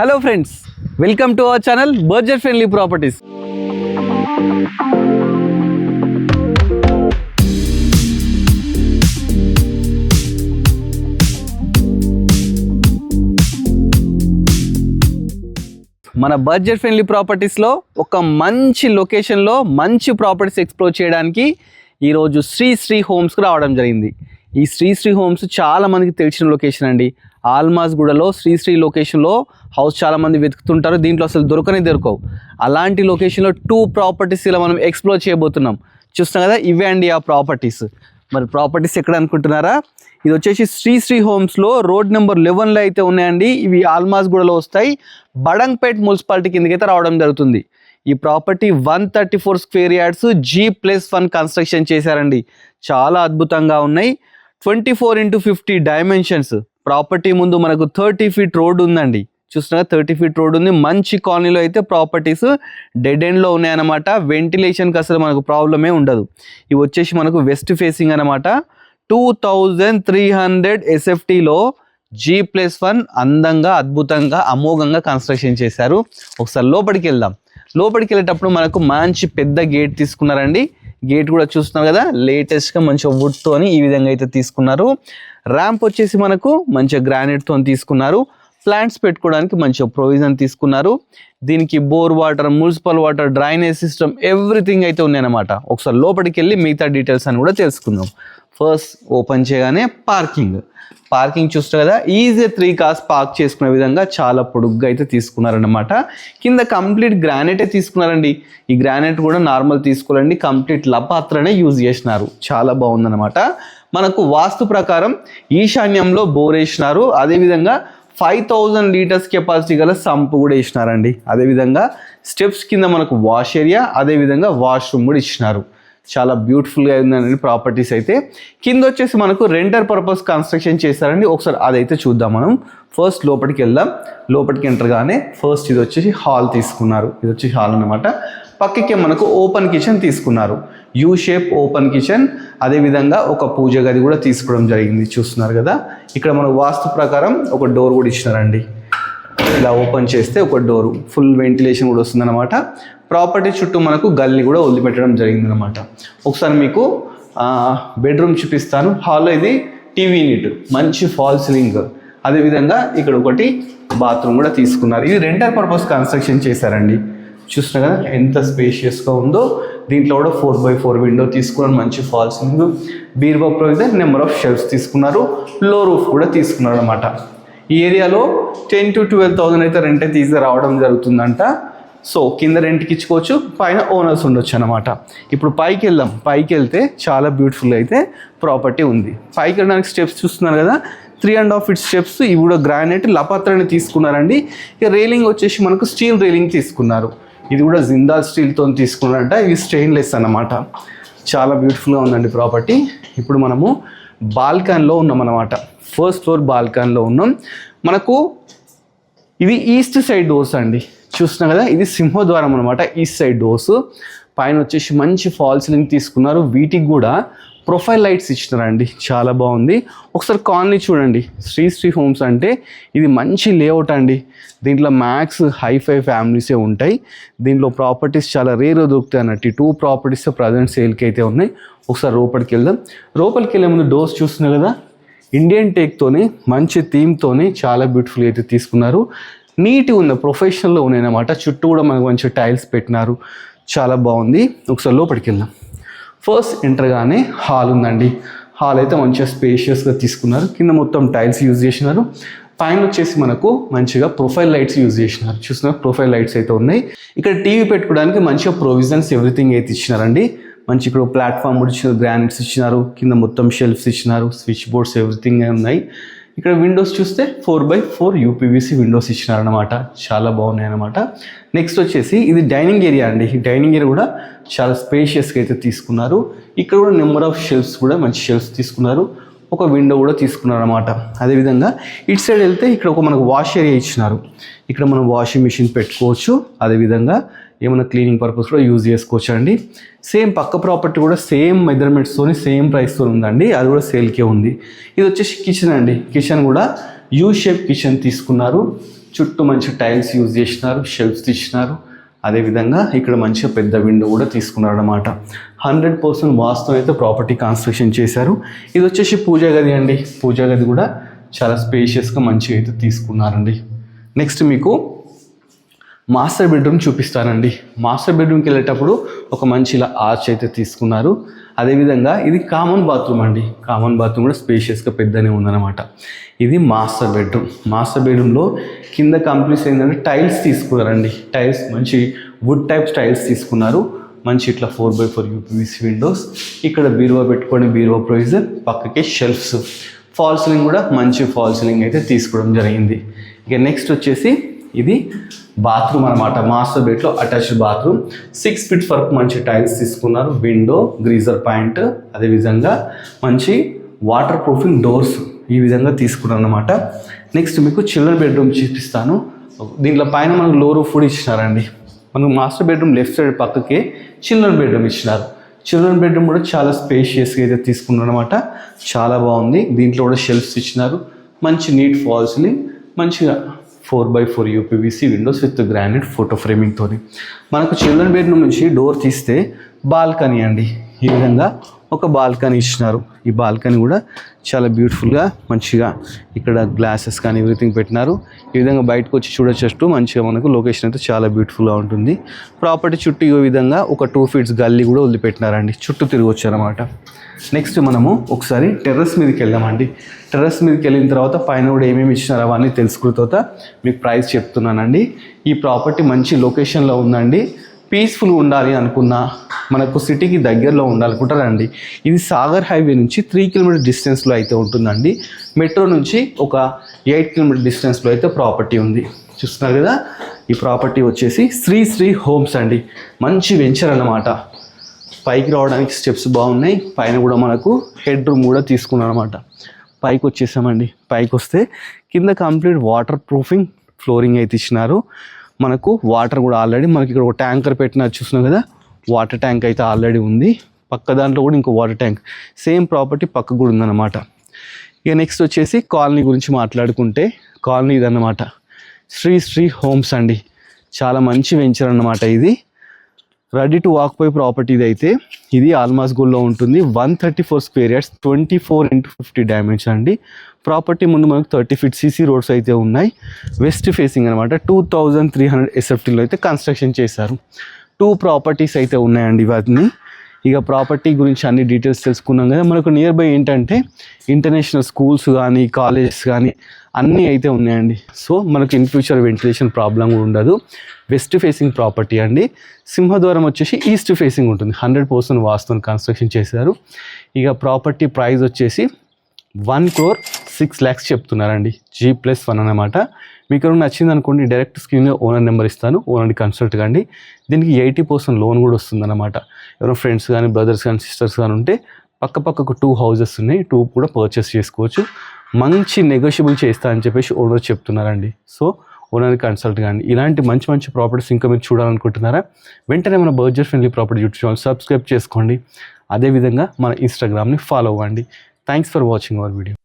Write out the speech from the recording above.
Hello friends, welcome to our channel budget friendly properties. మన budget friendly ప్రాపర్టీస్లో ఒక మంచి లొకేషన్లో మంచి ప్రాపర్టీస్ ఎక్స్ప్లోర్ చేయడానికి ఈరోజు శ్రీ హోమ్స్కి రావడం జరిగింది. ఈ శ్రీ హోమ్స్ చాలా మందికి తెలిసిన లొకేషన్ అండి. ఆల్మాస్గూడలో శ్రీ లొకేషన్లో హౌస్ చాలామంది వెతుకుతుంటారు, దీంట్లో అసలు దొరకవు. అలాంటి లొకేషన్లో 2 ప్రాపర్టీస్ ఇలా మనం ఎక్స్ప్లోర్ చేయబోతున్నాం. చూస్తున్నాం కదా, ఇవే అండి ఆ ప్రాపర్టీస్. మరి ప్రాపర్టీస్ ఎక్కడ అనుకుంటున్నారా? ఇది వచ్చేసి శ్రీ హోమ్స్లో రోడ్ నెంబర్ 11లో అయితే ఉన్నాయండి. ఇవి ఆల్మాస్గూడలో వస్తాయి. బడంగ్పేట్ మున్సిపాలిటీ కిందకి అయితే రావడం జరుగుతుంది. ఈ property 134 square yards G+1 construction చేశారండి. చాలా అద్భుతంగా ఉన్నాయి. 24x50 dimensions. ప్రాపర్టీ ముందు మనకు 30 ఫీట్ రోడ్ ఉందండి. చూస్తున్నా 30 ఫీట్ రోడ్ ఉంది. మంచి కాలనీలో అయితే ప్రాపర్టీస్ డెడ్ ఎండ్లో ఉన్నాయన్నమాట. వెంటిలేషన్కి అసలు మనకు ప్రాబ్లమే ఉండదు. ఇవి వచ్చేసి మనకు వెస్ట్ ఫేసింగ్ అనమాట. 2300 SFTలో G+1 అందంగా అద్భుతంగా అమోఘంగా కన్స్ట్రక్షన్ చేశారు. ఒకసారి లోపలికి వెళ్దాం. లోపలికి వెళ్ళేటప్పుడు మనకు మంచి పెద్ద గేట్ తీసుకున్నారండి. గేట్ కూడా చూస్తున్నారు కదా, లేటెస్ట్గా మంచిగా వుడ్తో ఈ విధంగా అయితే తీసుకున్నారు. ర్యాంప్ వచ్చేసి మనకు మంచిగా గ్రానైట్తో తీసుకున్నారు. ప్లాంట్స్ పెట్టుకోవడానికి మంచిగా ప్రొవిజన్ తీసుకున్నారు. దీనికి bore water, municipal water, drainage system everything అయితే ఉన్నాయన్నమాట. ఒకసారి లోపలికి వెళ్ళి మిగతా డీటెయిల్స్ అని కూడా తెలుసుకుందాం. ఫస్ట్ ఓపెన్ చేయగానే పార్కింగ్ చూస్తారు కదా, ఈజీ 3 కార్స్ పార్క్ చేసుకునే విధంగా చాలా పొడుగ్గా అయితే తీసుకున్నారన్నమాట. కింద కంప్లీట్ గ్రానైటే తీసుకున్నారండి. ఈ గ్రానైట్ కూడా నార్మల్ తీసుకోవాలండి, కంప్లీట్ లపాత్రనే యూజ్ చేసినారు. చాలా బాగుందన్నమాట. మనకు వాస్తు ప్రకారం ఈశాన్యంలో బోర్ వేసినారు. అదేవిధంగా 5000 లీటర్స్ కెపాసిటీ గల సంపు కూడా ఇచ్చినారండి. అదేవిధంగా స్టెప్స్ కింద మనకు వాష్ ఏరియా, అదేవిధంగా వాష్రూమ్ కూడా ఇచ్చినారు. చాలా బ్యూటిఫుల్గా ఉందండి ప్రాపర్టీస్ అయితే. కింద వచ్చేసి మనకు రెంటర్ పర్పస్ కన్స్ట్రక్షన్ చేశారండి. ఒకసారి అదైతే చూద్దాం మనం. ఫస్ట్ లోపలికి వెళ్దాం. లోపలికి ఎంటర్గానే ఫస్ట్ ఇది వచ్చేసి హాల్ తీసుకున్నారు. ఇది వచ్చి హాల్ అనమాట. పక్కకే మనకు ఓపెన్ కిచెన్ తీసుకున్నారు. U shape open kitchen. అదేవిధంగా ఒక పూజ గది కూడా తీసుకోవడం జరిగింది. చూస్తున్నారు కదా, ఇక్కడ మన వాస్తు ప్రకారం ఒక డోర్ కూడా ఇచ్చినారండి. ఇలా ఓపెన్ చేస్తే ఒక డోరు, ఫుల్ వెంటిలేషన్ కూడా వస్తుందన్నమాట. ప్రాపర్టీ చుట్టూ మనకు గల్లీ కూడా వదిలిపెట్టడం జరిగిందనమాట. ఒకసారి మీకు బెడ్రూమ్ చూపిస్తాను. హాల్లో ఇది టీవీ యూనిట్, మంచి ఫాల్ సీలింగ్. అదేవిధంగా ఇక్కడ ఒకటి బాత్రూమ్ కూడా తీసుకున్నారు. ఇది రెంటర్ పర్పస్ కన్స్ట్రక్షన్ చేశారండి. చూస్తున్నా కదా ఎంత స్పేషియస్గా ఉందో. దీంట్లో కూడా 4x4 విండో తీసుకున్నారు. మంచి ఫాల్ సీలింగ్, బీర్బా ప్రొవిజన్, నెంబర్ ఆఫ్ షెల్ఫ్స్ తీసుకున్నారు. లో రూఫ్ కూడా తీసుకున్నారు అనమాట. ఈ ఏరియాలో 10 to 12,000 అయితే రెంట్ అయితే ఈజీగా రావడం జరుగుతుందంట. సో కింద రెంట్కి ఇచ్చుకోవచ్చు, పైన ఓనర్స్ ఉండొచ్చు అనమాట. ఇప్పుడు పైకి వెళ్దాం. పైకి వెళ్తే చాలా బ్యూటిఫుల్ అయితే ప్రాపర్టీ ఉంది. పైకి వెళ్ళడానికి స్టెప్స్ చూస్తున్నారు కదా, 3.5 feet స్టెప్స్. ఇవి కూడా గ్రానైట్ లపాత్రని తీసుకున్నారండి. ఇక రేలింగ్ వచ్చేసి మనకు స్టీల్ రేలింగ్ తీసుకున్నారు. ఇది కూడా జిందాల్ స్టీల్తో తీసుకున్నారంట. ఇవి స్టెయిన్లెస్ అన్నమాట. చాలా బ్యూటిఫుల్గా ఉందండి ప్రాపర్టీ. ఇప్పుడు మనము బాల్కనీలో ఉన్నాం అన్నమాట. ఫస్ట్ ఫ్లోర్ బాల్కనీలో ఉన్నాం. మనకు ఇవి ఈస్ట్ సైడ్ డోర్స్ అండి. చూస్తున్నాం కదా, ఇది సింహద్వారం అనమాట. East side doors. పైన వచ్చేసి మంచి ఫాల్ సీలింగ్ తీసుకున్నారు. వీటికి కూడా ప్రొఫైల్ లైట్స్ ఇచ్చినారండి. చాలా బాగుంది. ఒకసారి కాలనీ చూడండి. శ్రీ హోమ్స్ అంటే ఇది మంచి లేఅవుట్ అండి. దీంట్లో మ్యాక్స్ హైఫై ఫ్యామిలీసే ఉంటాయి. దీంట్లో ప్రాపర్టీస్ చాలా రేర్గా దొరుకుతాయి అన్నట్టు. 2 ప్రాపర్టీస్ ప్రజెంట్ సేల్కి అయితే ఉన్నాయి. ఒకసారి లోపలికి వెళ్దాం. లోపలికి వెళ్ళే ముందు డోర్స్ చూస్తున్నాం కదా, ఇండియన్ టేక్తోని మంచి థీమ్తోని చాలా బ్యూటిఫుల్ అయితే తీసుకున్నారు. నీట్గా ఉంది, ప్రొఫెషనల్లో ఉన్నాయన్నమాట. చుట్టూ కూడా మనకు మంచి టైల్స్ పెట్టినారు. చాలా బాగుంది. ఒకసారి లోపలికి వెళ్దాం. ఫస్ట్ ఎంటర్గానే హాల్ ఉందండి. హాల్ అయితే మంచిగా స్పేషియస్గా తీసుకున్నారు. కింద మొత్తం టైల్స్ యూజ్ చేసినారు. పైన వచ్చేసి మనకు మంచిగా ప్రొఫైల్ లైట్స్ యూజ్ చేసినారు. చూస్తున్నారు, ప్రొఫైల్ లైట్స్ అయితే ఉన్నాయి. ఇక్కడ టీవీ పెట్టుకోవడానికి మంచిగా ప్రొవిజన్స్ ఎవ్రీథింగ్ అయితే ఇచ్చినారండి. మంచి ఇక్కడ ప్లాట్ఫామ్ కూడా ఇచ్చినారు, గ్రానైట్స్ ఇచ్చినారు. కింద మొత్తం షెల్ఫ్స్ ఇచ్చినారు, స్విచ్ బోర్డ్స్ ఎవ్రీథింగ్ ఉన్నాయి. ఇక్కడ విండోస్ చూస్తే 4x4 UPVC విండోస్ ఇచ్చినారనమాట. చాలా బాగున్నాయి అనమాట. నెక్స్ట్ వచ్చేసి ఇది డైనింగ్ ఏరియా అండి. ఈ డైనింగ్ ఏరియా కూడా చాలా స్పేషియస్గా అయితే తీసుకున్నారు. ఇక్కడ కూడా నెంబర్ ఆఫ్ షెల్ఫ్స్ కూడా మంచి షెల్ఫ్స్ తీసుకున్నారు. ఒక విండో కూడా తీసుకున్నారు అనమాట. అదేవిధంగా ఇటు సైడ్ వెళ్తే ఇక్కడ ఒక మనకు వాష్ ఏరియా ఇచ్చినారు. ఇక్కడ మనం వాషింగ్ మిషన్ పెట్టుకోవచ్చు. అదేవిధంగా ఏమైనా క్లీనింగ్ పర్పస్ కూడా యూజ్ చేసుకోవచ్చు అండి. సేమ్ పక్క ప్రాపర్టీ కూడా సేమ్ మెజర్మెంట్స్తో సేమ్ ప్రైస్తో ఉందండి. అది కూడా సేల్కే ఉంది. ఇది వచ్చేసి కిచెన్ అండి. కిచెన్ కూడా యూ షేప్ కిచెన్ తీసుకున్నారు. చుట్టూ మంచి టైల్స్ యూజ్ చేసినారు, షెల్ఫ్స్ ఇచ్చినారు. అదేవిధంగా ఇక్కడ మంచిగా పెద్ద విండో కూడా తీసుకున్నారు అనమాట. 100% వాస్తవం అయితే ప్రాపర్టీ కన్స్ట్రక్షన్ చేశారు. ఇది వచ్చేసి పూజా గది అండి. పూజా గది కూడా చాలా స్పేషియస్గా మంచిగా అయితే తీసుకున్నారండి. నెక్స్ట్ మీకు మాస్టర్ బెడ్రూమ్ చూపిస్తానండి. మాస్టర్ బెడ్రూమ్కి వెళ్ళేటప్పుడు ఒక మంచి ఇలా ఆర్చ్ అయితే తీసుకున్నారు. అదేవిధంగా ఇది కామన్ బాత్రూమ్ అండి. కామన్ బాత్రూమ్ కూడా స్పేషియస్గా పెద్దనే ఉందన్నమాట. ఇది మాస్టర్ బెడ్రూమ్. మాస్టర్ బెడ్రూమ్లో కింద కంప్లీట్స్ ఏంటంటే టైల్స్ తీసుకున్నారండి. టైల్స్ మంచి వుడ్ టైప్ టైల్స్ తీసుకున్నారు. మంచి ఇట్లా 4x4 UPVC విండోస్. ఇక్కడ బీరువా పెట్టుకొని బీరువా ప్రొవిజన్, పక్కకి షెల్ఫ్స్, ఫాల్ సీలింగ్ కూడా మంచి ఫాల్ సీలింగ్ అయితే తీసుకోవడం జరిగింది. ఇక నెక్స్ట్ వచ్చేసి ఇది బాత్రూమ్ అనమాట. మాస్టర్ బెడ్లో అటాచ్డ్ బాత్రూమ్. 6 feet వరకు మంచి టైల్స్ తీసుకున్నారు. విండో, గ్రీజర్ పాయింట్, అదేవిధంగా మంచి వాటర్ ప్రూఫింగ్ డోర్స్ ఈ విధంగా తీసుకున్నారు అనమాట. నెక్స్ట్ మీకు చిల్డ్రన్ బెడ్రూమ్ చూపిస్తాను. దీంట్లో పైన మనకు లో రూఫ్ కూడా ఇచ్చినారండి. మనకు మాస్టర్ బెడ్రూమ్ లెఫ్ట్ సైడ్ పక్కకే చిల్డ్రన్ బెడ్రూమ్ ఇచ్చినారు. చిల్డ్రన్ బెడ్రూమ్ కూడా చాలా స్పేషియస్గా అయితే తీసుకున్నారు అనమాట. చాలా బాగుంది. దీంట్లో కూడా షెల్ఫ్స్ ఇచ్చినారు. మంచి నీట్ ఫాల్ సీలింగ్, మంచిగా 4x4 UPVC windows with granite photo ఫ్రేమింగ్తో. మనకు చిల్డ్రన్ బెడ్రూమ్ నుంచి డోర్ తీస్తే బాల్కనీ అండి. ఈ విధంగా ఒక బాల్కనీ ఇచ్చినారు. ఈ బాల్కనీ కూడా చాలా బ్యూటిఫుల్గా మంచిగా ఇక్కడ గ్లాసెస్ కానీ ఎవ్రీథింగ్ పెట్టినారు. ఈ విధంగా బయటకు వచ్చి చూడొచ్చు. మంచిగా మనకు లొకేషన్ అయితే చాలా బ్యూటిఫుల్గా ఉంటుంది. ప్రాపర్టీ చుట్టూ ఈ విధంగా ఒక 2 feet గల్లీ కూడా వదిలిపెట్టినారండి. చుట్టూ తిరగొచ్చు అనమాట. నెక్స్ట్ మనము ఒకసారి టెర్రస్ మీదకి వెళ్దామండి. టెర్రస్ మీదకి వెళ్ళిన తర్వాత పైన కూడా ఏమేమి ఇచ్చినారో అవన్నీ తెలుసుకున్న తర్వాత మీకు ప్రైస్ చెప్తున్నానండి. ఈ ప్రాపర్టీ మంచి లొకేషన్లో ఉందండి. పీస్ఫుల్గా ఉండాలి అనుకున్నా, మనకు సిటీకి దగ్గరలో ఉండాలనుకుంటారండి. ఇది సాగర్ హైవే నుంచి 3 kilometers డిస్టెన్స్లో అయితే ఉంటుందండి. మెట్రో నుంచి ఒక 8 kilometers డిస్టెన్స్లో అయితే ప్రాపర్టీ ఉంది. చూస్తున్నారు కదా, ఈ ప్రాపర్టీ వచ్చేసి శ్రీ హోమ్స్ అండి. మంచి వెంచర్ అన్నమాట. పైకి రావడానికి స్టెప్స్ బాగున్నాయి. పైన కూడా మనకు హెడ్ రూమ్ కూడా తీసుకున్నాం అనమాట. పైకి వచ్చేసామండి. పైకి వస్తే కింద కంప్లీట్ వాటర్ ప్రూఫింగ్ ఫ్లోరింగ్ అయితే ఇచ్చినారు. మనకు వాటర్ కూడా ఆల్రెడీ మనకి ఇక్కడ ఒక ట్యాంకర్ పెట్టినట్టు చూస్తున్నాం కదా, వాటర్ ట్యాంక్ అయితే ఆల్రెడీ ఉంది. పక్క దాంట్లో కూడా ఇంకో వాటర్ ట్యాంక్ సేమ్ ప్రాపర్టీ పక్క కూడా ఉందన్నమాట. ఇక నెక్స్ట్ వచ్చేసి కాలనీ గురించి మాట్లాడుకుంటే, కాలనీ ఇదన్నమాట. శ్రీ హోమ్స్ అండి. చాలా మంచి వెంచర్ అన్నమాట. ఇది రెడీ టు వాక్ పై ప్రాపర్టీ అయితే ఇది ఆల్మాస్ గోల్లో ఉంటుంది. 134 square yards, 24x50 dimension అండి. ప్రాపర్టీ ముందు మనకు 30 feet CC రోడ్స్ అయితే ఉన్నాయి. వెస్ట్ ఫేసింగ్ అనమాట. 2300 SFTలో అయితే కన్స్ట్రక్షన్ చేశారు. 2 ప్రాపర్టీస్ అయితే ఉన్నాయండి వాటిని. ఇక ప్రాపర్టీ గురించి అన్ని డీటెయిల్స్ తెలుసుకున్నాం కదా. మనకు నియర్ బై ఏంటంటే ఇంటర్నేషనల్ స్కూల్స్ కానీ కాలేజెస్ కానీ అన్నీ అయితే ఉన్నాయండి. సో మనకు ఇన్ ఫ్యూచర్ వెంటిలేషన్ ప్రాబ్లం కూడా ఉండదు. వెస్ట్ ఫేసింగ్ ప్రాపర్టీ అండి. సింహద్వారం వచ్చేసి ఈస్ట్ ఫేసింగ్ ఉంటుంది. 100% వాస్తుని కన్స్ట్రక్షన్ చేశారు. ఇక ప్రాపర్టీ ప్రైస్ వచ్చేసి 1,06 lakhs చెప్తున్నారండి. G+1 అన్నమాట. మీకు నచ్చింది అనుకోండి, డైరెక్ట్ స్క్రీన్లో ఓనర్ నెంబర్ ఇస్తాను, ఓనర్ని కన్సల్ట్ కండి. దీనికి 80% లోన్ కూడా వస్తుందన్నమాట. ఎవరైనా ఫ్రెండ్స్ కానీ బ్రదర్స్ కానీ సిస్టర్స్ కానీ ఉంటే పక్కకు 2 houses ఉన్నాయి, 2 కూడా పర్చేస్ చేసుకోవచ్చు. మంచి నెగోషియబుల్ చేస్తా అని చెప్పేసి ఓనర్ చెప్తున్నారండి. సో ఓనర్ని కన్సల్ట్ కానీ. ఇలాంటి మంచి ప్రాపర్టీస్ ఇంకా మీరు చూడాలనుకుంటున్నారా, వెంటనే మన budget friendly property YouTube channel subscribe చేసుకోండి. అదేవిధంగా మన ఇన్స్టాగ్రామ్ని ఫాలో అవ్వండి. Thanks for watching our video.